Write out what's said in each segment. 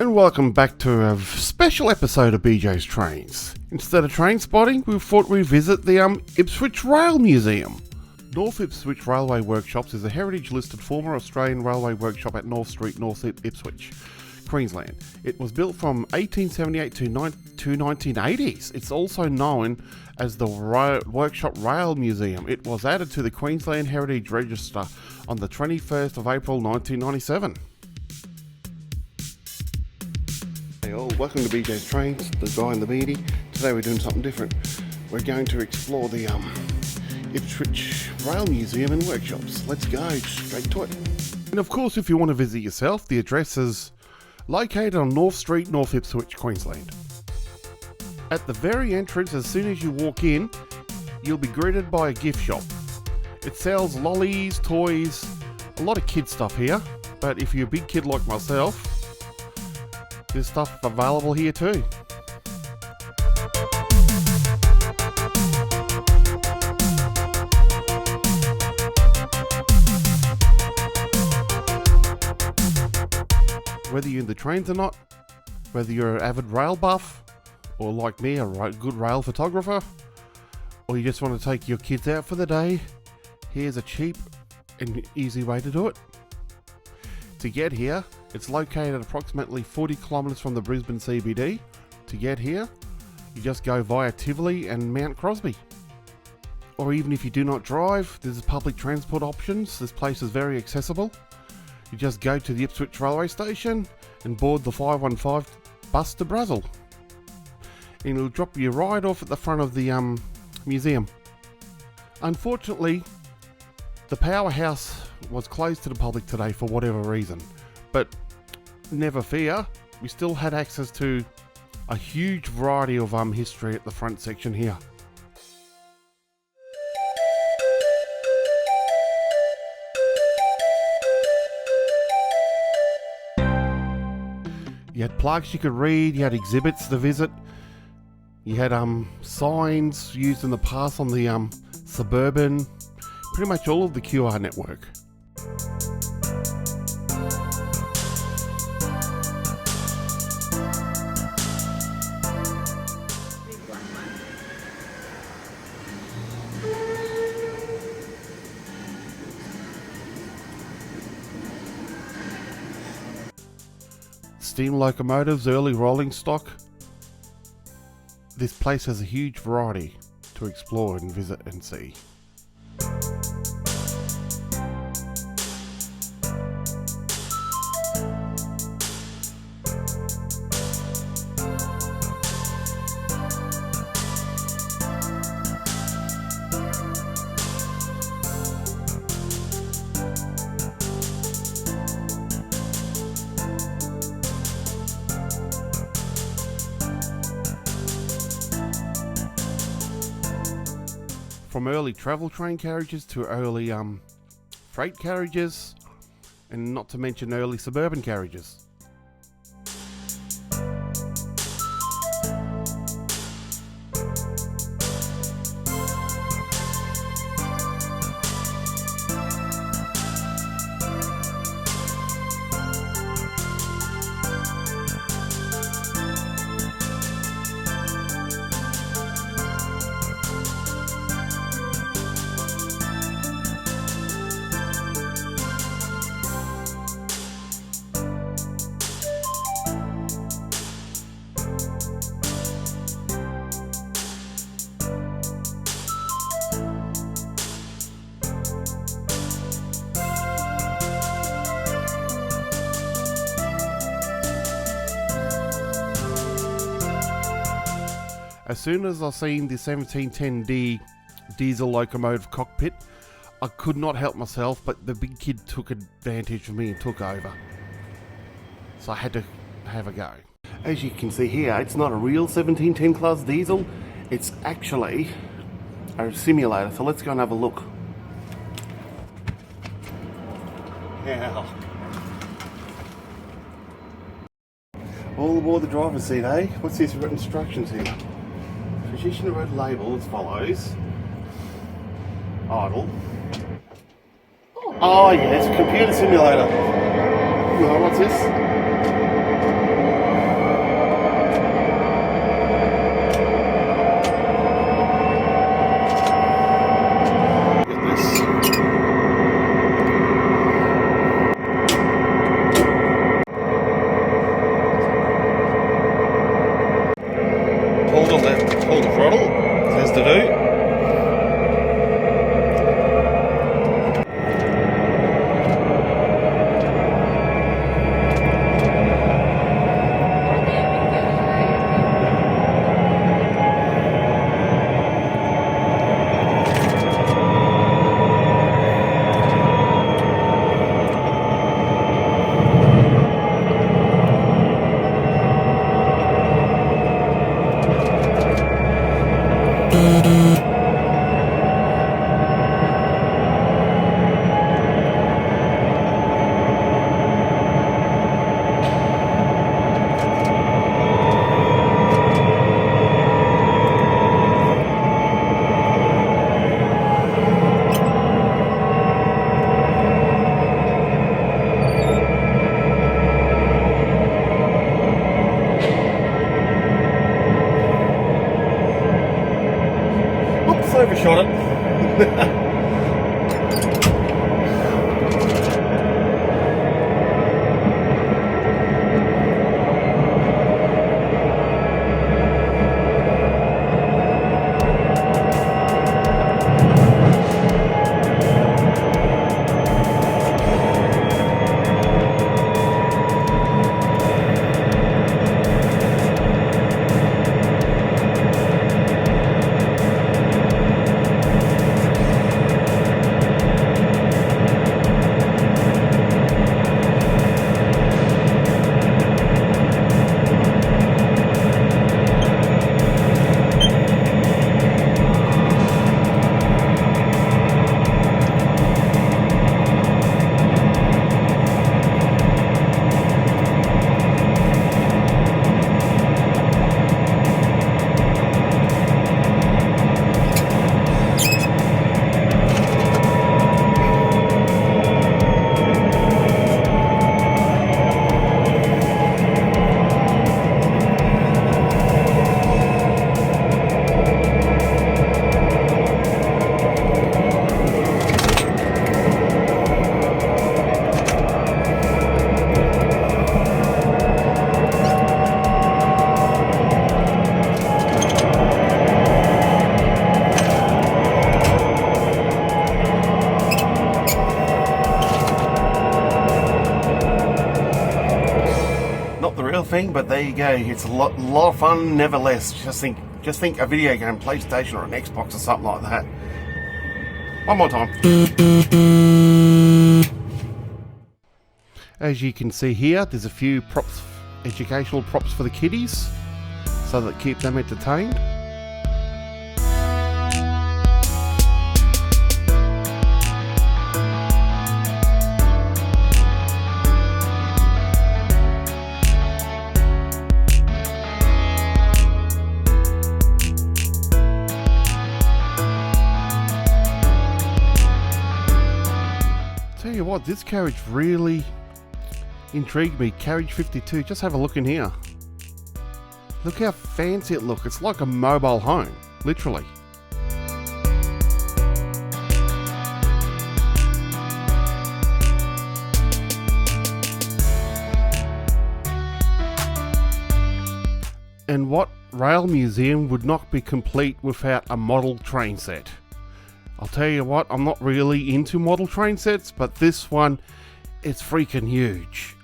And welcome back to a special episode of BJ's Trains. Instead of train spotting, we thought we'd visit the Ipswich Rail Museum. North Ipswich Railway Workshops is a heritage-listed former Australian railway workshop at North Street, North Ipswich, Queensland. It was built from 1878 to 1980s. It's also known as the Workshop Rail Museum. It was added to the Queensland Heritage Register on the 21st of April 1997. Hey all, welcome to BJ's Trains, the guy in the beanie. Today we're doing something different. We're going to explore the Ipswich Rail Museum and Workshops. Let's go straight to it. And of course, if you want to visit yourself, the address is located on North Street, North Ipswich, Queensland. At the very entrance, as soon as you walk in, you'll be greeted by a gift shop. It sells lollies, toys, a lot of kid stuff here, but if you're a big kid like myself, there's stuff available here too. Whether you're in the trains or not, whether you're an avid rail buff, or like me, a good rail photographer, or you just want to take your kids out for the day, here's a cheap and easy way to do it. To get here, it's located approximately 40 kilometres from the Brisbane CBD. To get here, you just go via Tivoli and Mount Crosby. Or even if you do not drive, there's public transport options. This place is very accessible. You just go to the Ipswich railway station and board the 515 bus to Brazil. And it'll drop you right off at the front of the museum. Unfortunately, the powerhouse was closed to the public today for whatever reason. But never fear, we still had access to a huge variety of history at the front section here. You had plaques you could read, you had exhibits to visit, you had signs used in the past on the Suburban, pretty much all of the QR network. Steam locomotives, early rolling stock. This place has a huge variety to explore and visit and see. From early travel train carriages to early freight carriages, and not to mention early suburban carriages. As soon as I seen the 1710D diesel locomotive cockpit, I could not help myself, but the big kid took advantage of me and took over. So I had to have a go. As you can see here, it's not a real 1710 class diesel, it's actually a simulator, so let's go and have a look. Now, all aboard the driver's seat, eh? What's this instructions here? Position the red label as follows. Idle. Oh yes, computer simulator. No, what's this? has to do. Overshot it. Thing, but there you go. It's a lot of fun, nevertheless. Just think a video game, PlayStation or an Xbox or something like that. One more time. As you can see here, there's a few props, educational props for the kiddies, so that keep them entertained. Tell you what, this carriage really intrigued me. Carriage 52, just have a look in here. Look how fancy it looks. It's like a mobile home, literally. And what rail museum would not be complete without a model train set? I'll tell you what, I'm not really into model train sets, but this one, it's freaking huge.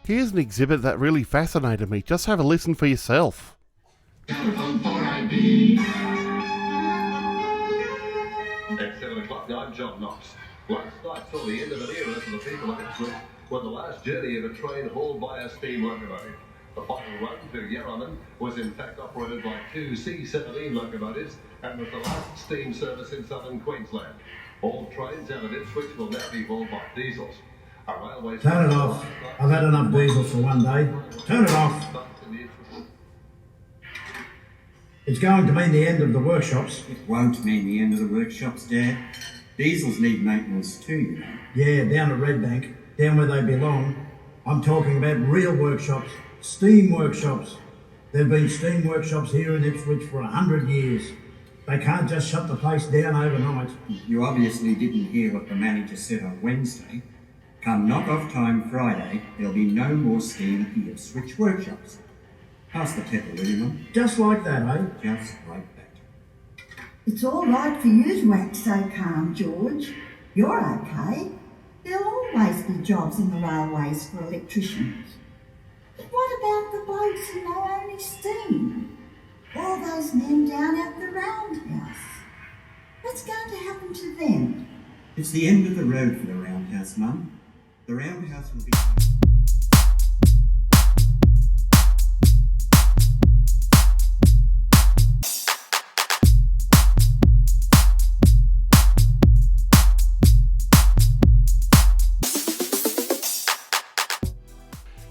Here's an exhibit that really fascinated me. Just have a listen for yourself. At 7 o'clock, I'm John Knox. Last night saw the end of an era for the people of Ipswich when the last journey of a train hauled by a steam locomotive. The final run to Yarraman was in fact operated by 2 C-17 locomotives and was the last steam service in southern Queensland. All trains out of Ipswich will now be hauled by diesels. Turn it off. I've had enough diesel for one day. Turn it off. It's going to mean the end of the workshops. It won't mean the end of the workshops, Dad. Diesels need maintenance too, you know. Yeah, down at Red Bank. down where they belong. I'm talking about real workshops, steam workshops. There have been steam workshops here in Ipswich for 100 years. They can't just shut the place down overnight. You obviously didn't hear what the manager said on Wednesday. Come knock-off time Friday, there'll be no more steam at the Ipswich workshops. Pass the kettle, will you, Mum? Just like that, eh? Just like that. It's all right for you to act so calm, George. You're okay. There'll always be jobs in the railways for electricians. But what about the blokes who know only steam? All those men down at the roundhouse. What's going to happen to them? It's the end of the road for the roundhouse, Mum. The roundhouse will be...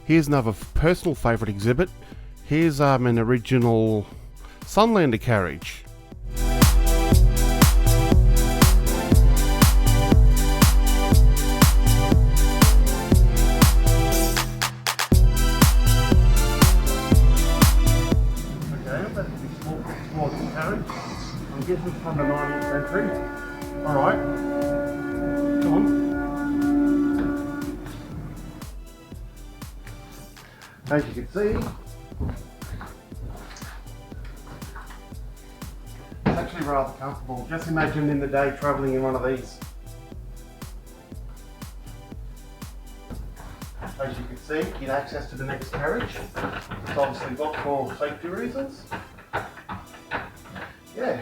Here's another personal favourite exhibit. Here's an original Sunlander carriage. I'm guessing it's from the 19th century. Alright. Come on. As you can see, it's actually rather comfortable. Just imagine in the day travelling in one of these. As you can see, you get access to the next carriage. It's obviously got for safety reasons. Yeah.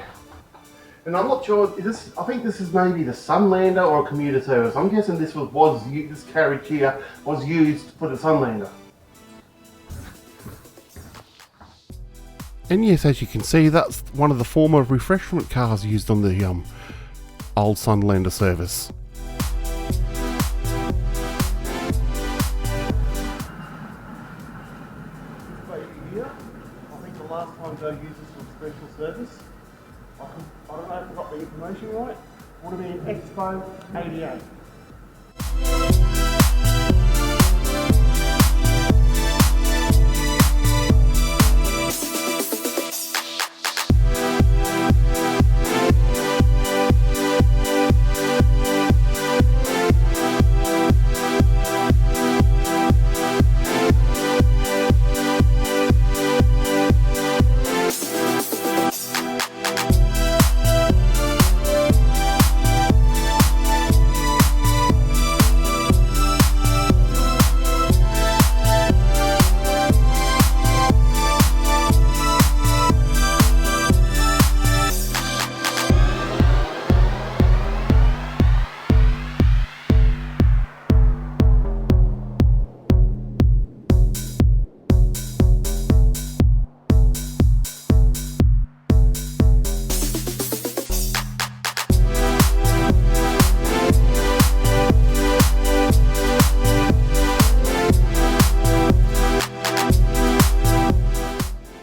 And I'm not sure, I think this is maybe the Sunlander or a commuter service. I'm guessing this this carriage here was used for the Sunlander. And yes, as you can see, that's one of the former refreshment cars used on the old Sunlander service. Here, I think the last time Joe used this for special service, I don't know if I got the information right, would have been Expo 88.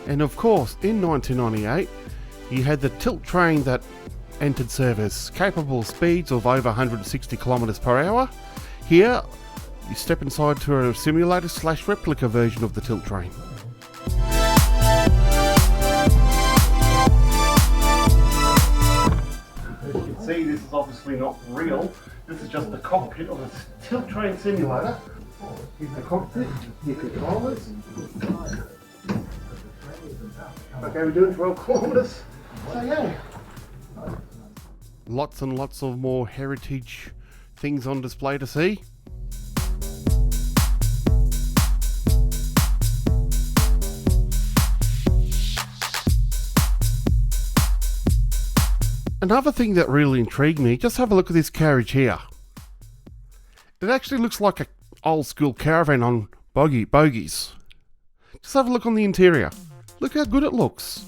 And of course, in 1998, you had the tilt train that entered service, capable of speeds of over 160 kilometers per hour. Here, you step inside to a simulator / replica version of the tilt train. As you can see, this is obviously not real. This is just the cockpit of a tilt train simulator. Here's the cockpit, your controllers. Okay, we're doing 12 kilometers. So yeah. Lots and lots of more heritage things on display to see. Another thing that really intrigued me, just have a look at this carriage here. It actually looks like an old school caravan on bogies. Just have a look on the interior. Look how good it looks.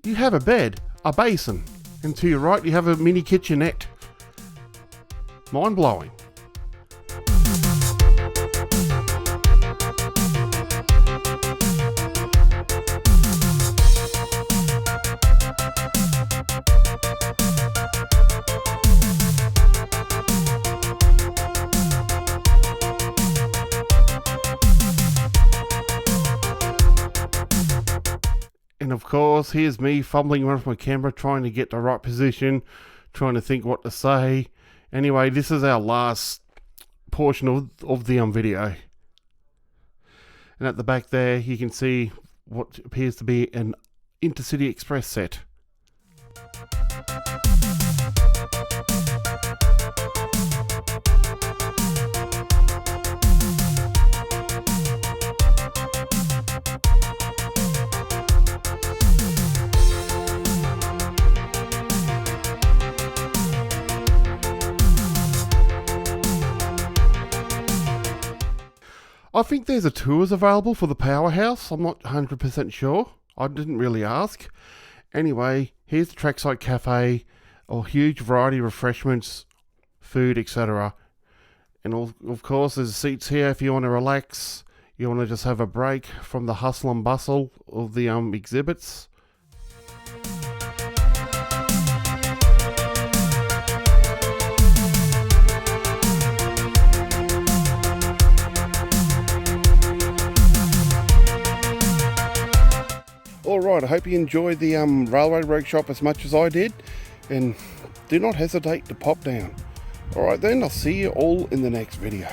You have a bed, a basin, and to your right you have a mini kitchenette. Mind blowing. of course, here's me fumbling around with my camera, trying to get the right position, trying to think what to say. Anyway, this is our last portion of the video. And at the back there, you can see what appears to be an Intercity Express set. I think there's a tours available for the powerhouse. I'm not 100% sure. I didn't really ask. Anyway, here's the trackside cafe. A huge variety of refreshments, food, etc. And of course, there's seats here if you want to relax. You want to just have a break from the hustle and bustle of the exhibits. Alright, I hope you enjoyed the railway workshop as much as I did, and do not hesitate to pop down. Alright then, I'll see you all in the next video.